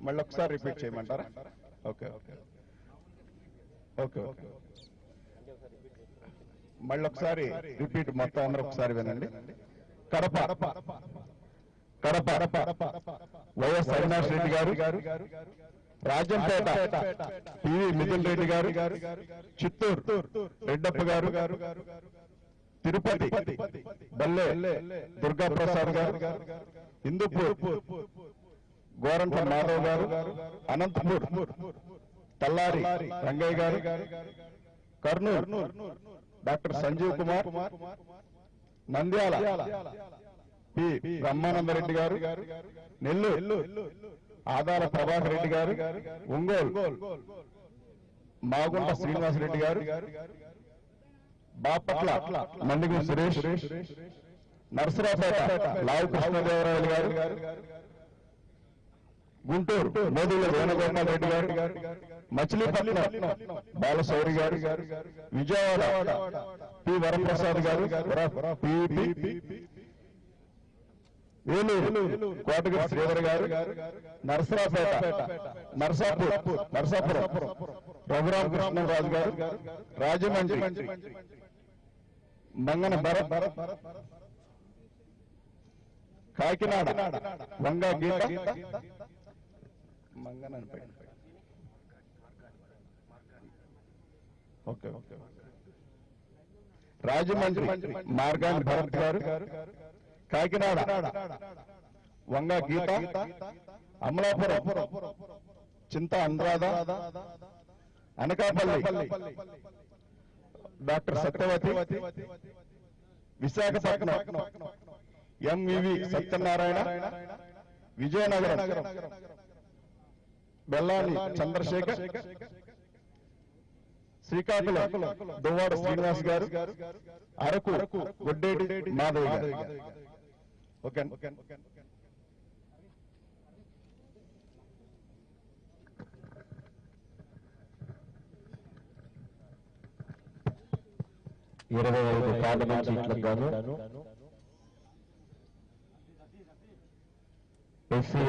మళ్ళీ ఒకసారి రిపీట్ చేయమంటారా? ఓకే ఓకే ఓకే ఓకే మళ్ళీ ఒకసారి రిపీట్ మొత్తం అందరూ ఒకసారి వినండి. కడప కడప వైఎస్ అవినాష్ రెడ్డి గారు, రాజంపేట పివి మిథున్ రెడ్డి గారు, చిత్తూరు రెడ్డప్ప గారు, తిరుపతి బల్లె దుర్గా ప్రసాద్ గారు, హిందూపూర్ గోరంట మాధవ్ గారు, అనంతపూర్ తల్లారి రంగయ్య గారు, కర్నూలు డాక్టర్ సంజీవ్ కుమార్, నంద్యాల పి బ్రహ్మానందరెడ్డి గారు, నెల్లూరు ఆదాల ప్రభాకర్ రెడ్డి గారు, ఒంగోలు మాగుంట శ్రీనివాసరెడ్డి గారు, బాపట్ల మండిగం సురేష్, నర్సరాపేట లావు కృష్ణదేవరాయలు గారు, గుంటూరు మోదీల వేణుగోపాల్ రెడ్డి గారు, మచిలీపట్నం బాలశౌరి గారు, విజయవాడ పి వరప్రసాద్ గారు, వేలూరు కోటగిరి శ్రీధర్ గారు, నర్సరాపేట నర్సాపురం రఘురామకృష్ణరాజు గారు, రాజమండ్రి మంగన భరత్, కాకినాడ వంగా గీత ఓకే రాజమండ్రి మార్గాని భరత్ గారు, కాకినాడ వంగా గీత, అమలాపురం చింత అనురాధ, అనకాపల్లి డాక్టర్ సత్యవతి, విశాఖపట్నం ఎంవివి సత్యనారాయణ, విజయనగరం బెల్లాని చంద్రశేఖర్, శ్రీకాకుళం దువ్వాడ శ్రీనివాస్ గారు, అరకు గొడ్డేటి మాధవ్ గారు. ఓకే 25 పార్లమెంట్ సీట్లకు గాను ఎస్సీ